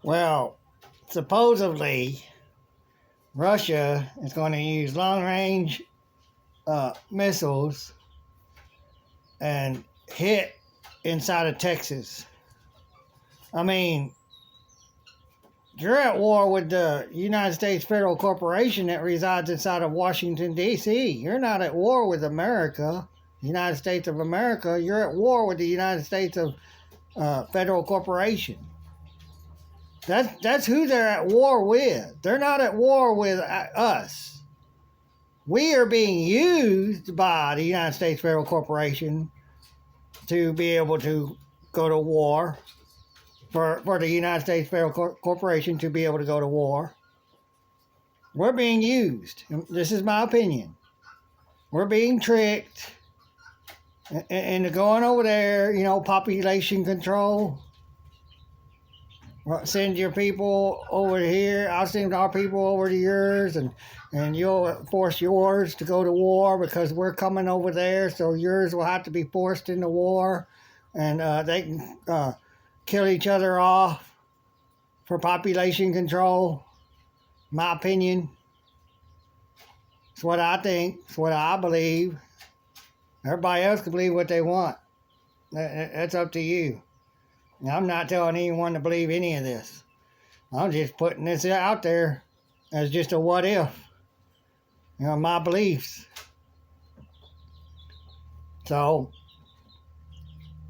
Well, supposedly Russia is going to use long-range missiles and hit inside of Texas. I mean, you're at war with the United States Federal Corporation that resides inside of Washington, D.C. You're not at war with America, United States of America. You're at war with the United States of Federal Corporation. That's who they're at war with. They're not at war with us. We are being used by the United States Federal Corporation to be able to go to war, for the United States Federal Corporation to be able to go to war. We're being used. This is my opinion. We're being tricked into going over there, population control. Send your people over here. I'll send our people over to yours, and you'll force yours to go to war because we're coming over there, so yours will have to be forced into war, and they can kill each other off for population control. My opinion. It's what I think. It's what I believe. Everybody else can believe what they want. That's up to you. I'm not telling anyone to believe any of this. I'm just putting this out there as just a what if. My beliefs. So,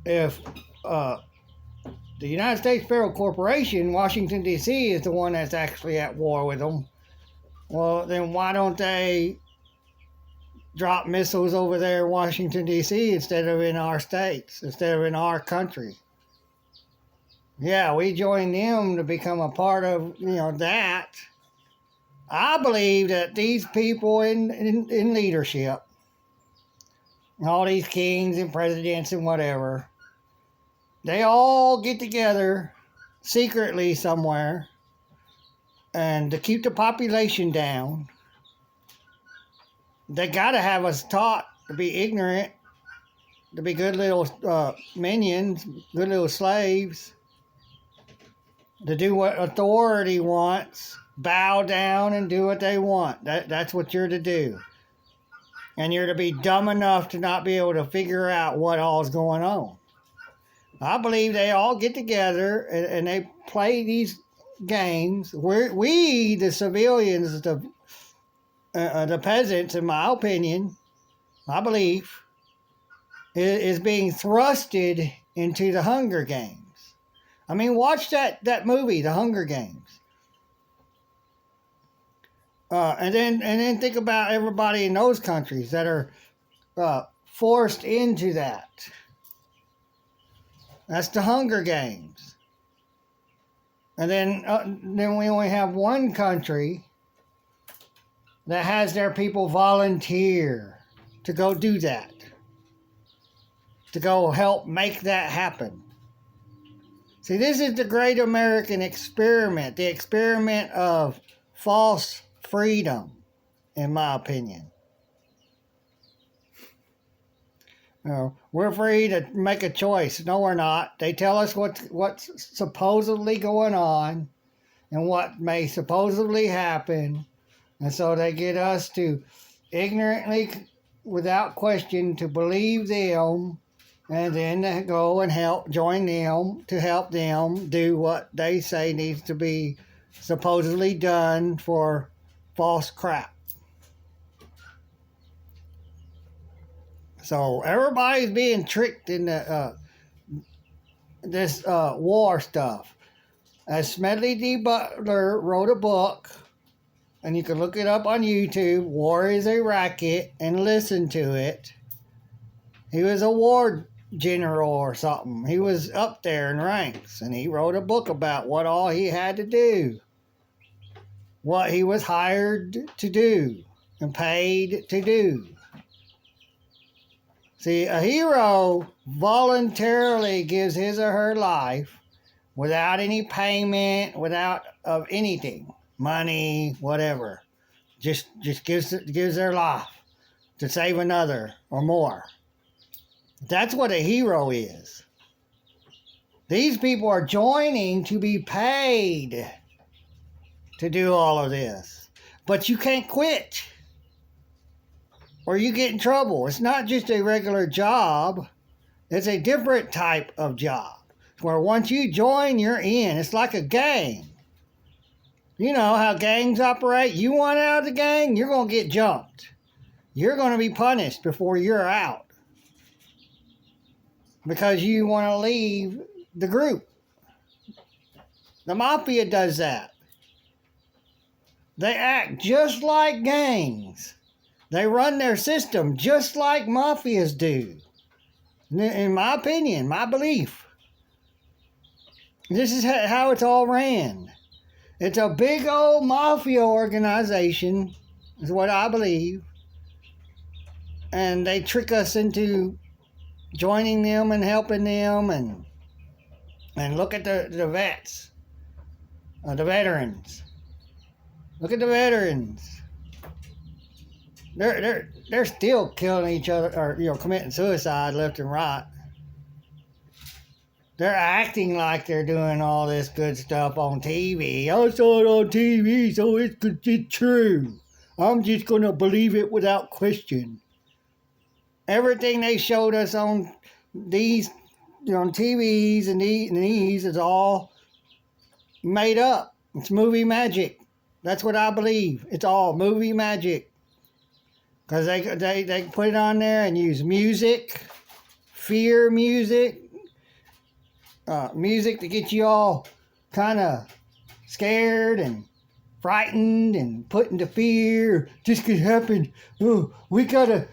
if the United States Federal Corporation, Washington, D.C., is the one that's actually at war with them, well, then why don't they drop missiles over there in Washington, D.C. instead of in our states, instead of in our country? Yeah, we joined them to become a part of, that. I believe that these people in leadership, all these kings and presidents and whatever, they all get together secretly somewhere and to keep the population down. They got to have us taught to be ignorant, to be good little minions, good little slaves, to do what authority wants, bow down and do what they want. That's what you're to do. And you're to be dumb enough to not be able to figure out what all's going on. I believe they all get together and they play these games. We, the civilians, the peasants, in my opinion, my belief, is being thrusted into the Hunger Games. I mean, watch that movie, The Hunger Games. And then think about everybody in those countries that are forced into that. That's the Hunger Games. And then we only have one country that has their people volunteer to go do that, to go help make that happen. See, this is the great American experiment, the experiment of false freedom, in my opinion. We're free to make a choice. No, we're not. They tell us what's supposedly going on and what may supposedly happen. And so they get us to ignorantly, without question, to believe them, and then go and join them to help them do what they say needs to be supposedly done for false crap. So everybody's being tricked in this war stuff. As Smedley D. Butler wrote a book, and you can look it up on YouTube, War is a Racket, and listen to it. He was a war general or something. He was up there in ranks, and he wrote a book about what all he had to do, what he was hired to do and paid to do. See, a hero voluntarily gives his or her life without any payment, without of anything, money, whatever. Just gives their life to save another or more. That's what a hero is. These people are joining to be paid to do all of this. But you can't quit or you get in trouble. It's not just a regular job. It's a different type of job where once you join, you're in. It's like a gang. You know how gangs operate. You want out of the gang, you're going to get jumped. You're going to be punished before you're out because you want to leave the group. The mafia does that. They act just like gangs. They run their system just like mafias do. In my opinion, my belief. This is how it's all ran. It's a big old mafia organization, is what I believe. And they trick us into joining them and helping them. And look at the vets, the veterans. Look at the veterans. They're still killing each other, or committing suicide left and right. They're acting like they're doing all this good stuff on TV. I saw it on TV, so it's true. I'm just gonna believe it without question. Everything they showed us on these, on TVs and these is all made up. It's movie magic. That's what I believe. It's all movie magic. Because they put it on there and use music, fear music, music to get you all kind of scared and frightened and put into fear. This could happen. Oh, we gotta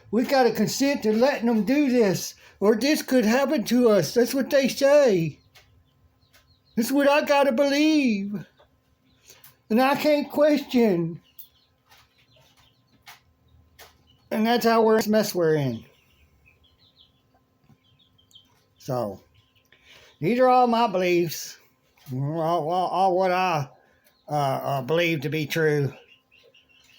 consent to letting them do this, or this could happen to us. That's what they say. That's what I gotta believe, and I can't question. And that's how we're mess we're in. So, these are all my beliefs. All what I believe to be true.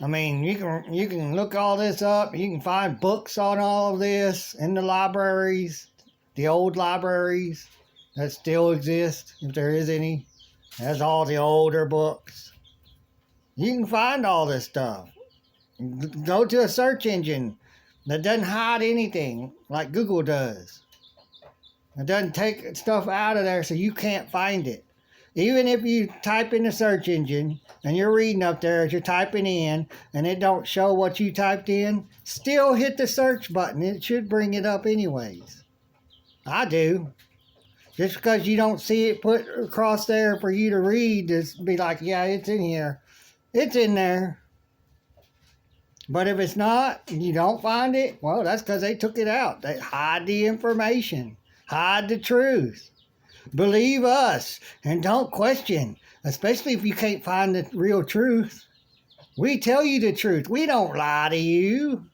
I mean, you can look all this up. You can find books on all of this in the libraries, the old libraries that still exist, if there is any. That's all the older books. You can find all this stuff. Go to a search engine that doesn't hide anything like Google does. It doesn't take stuff out of there so you can't find it. Even if you type in the search engine and you're reading up there as you're typing in and it don't show what you typed in, still hit the search button. It should bring it up anyways. I do. Just because you don't see it put across there for you to read, just be like, yeah, it's in here. It's in there. But if it's not, and you don't find it, well, that's because they took it out. They hide the information. Hide the truth. Believe us and don't question, especially if you can't find the real truth. We tell you the truth. We don't lie to you.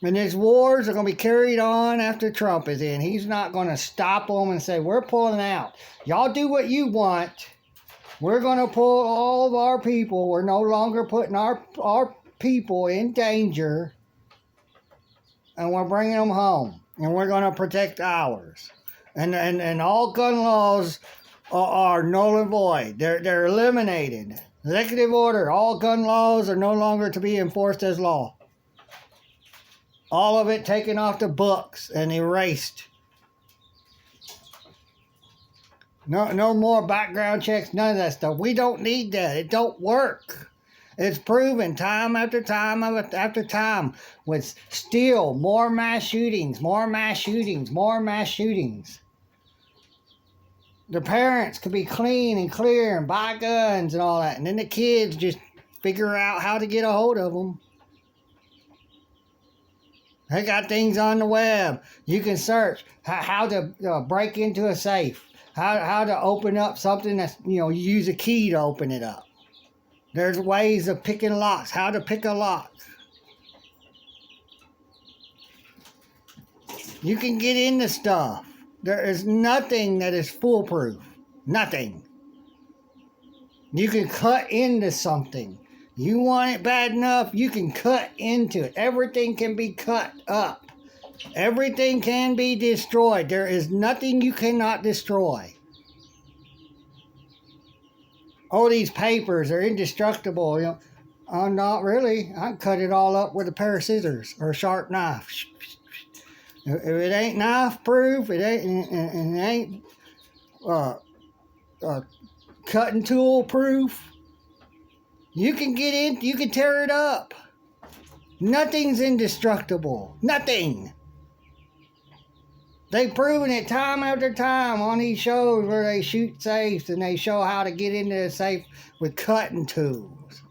And these wars are going to be carried on after Trump is in. He's not going to stop them and say, we're pulling out. Y'all do what you want. We're going to pull all of our people. We're no longer putting our people in danger. And we're bringing them home. And we're going to protect ours. And all gun laws are null and void. They're eliminated. Executive order. All gun laws are no longer to be enforced as law. All of it taken off the books and erased. No more background checks, none of that stuff. We don't need that. It don't work. It's proven time after time after time with still more mass shootings, more mass shootings, more mass shootings. The parents could be clean and clear and buy guns and all that. And then the kids just figure out how to get a hold of them. They got things on the web. You can search how to break into a safe. How to open up something that's, you use a key to open it up. There's ways of picking locks. How to pick a lock. You can get into stuff. There is nothing that is foolproof. Nothing. You can cut into something. You want it bad enough, you can cut into it. Everything can be cut up. Everything can be destroyed. There is nothing you cannot destroy. All these papers are indestructible. You know, not really. I can cut it all up with a pair of scissors or a sharp knife. If it ain't knife proof, it ain't, and it ain't cutting tool proof. You can get in. You can tear it up. Nothing's indestructible. Nothing. They've proven it time after time on these shows where they shoot safes and they show how to get into the safe with cutting tools.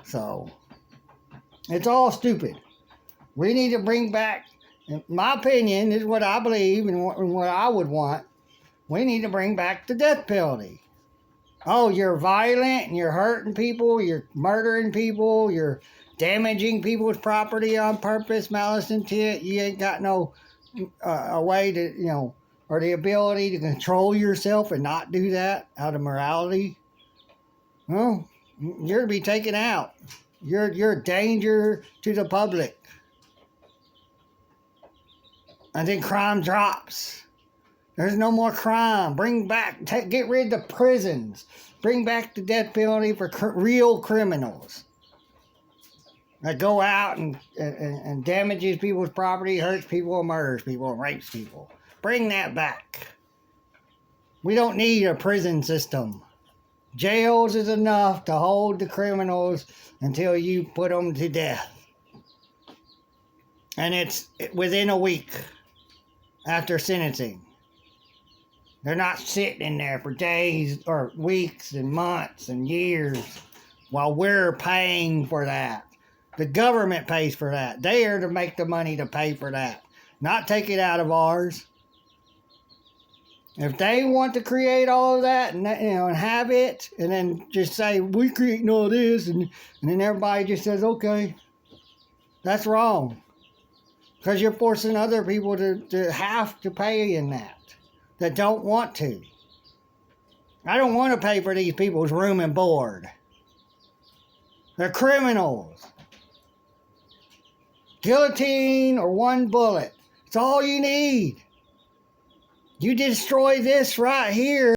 So, it's all stupid. We need to bring back, in my opinion, this is what I believe and what I would want. We need to bring back the death penalty. Oh, you're violent and you're hurting people, you're murdering people, you're damaging people's property on purpose, malice intent. You ain't got no a way to, you know, or the ability to control yourself and not do that out of morality. Well, you're to be taken out. You're a danger to the public. And then crime drops. There's no more crime. Bring back, get rid of the prisons. Bring back the death penalty for real criminals that go out and damages people's property, hurts people, and murders people, and rapes people. Bring that back. We don't need a prison system. Jails is enough to hold the criminals until you put them to death. And it's within a week after sentencing. They're not sitting in there for days or weeks and months and years while we're paying for that. The government pays for that. They are to make the money to pay for that, not take it out of ours. If they want to create all of that and, you know, and have it, and then just say we creating all this, and then everybody just says okay, that's wrong, because you're forcing other people to have to pay in that don't want to. I don't want to pay for these people's room and board. They're criminals. Guillotine or one bullet. It's all you need. You destroy this right here.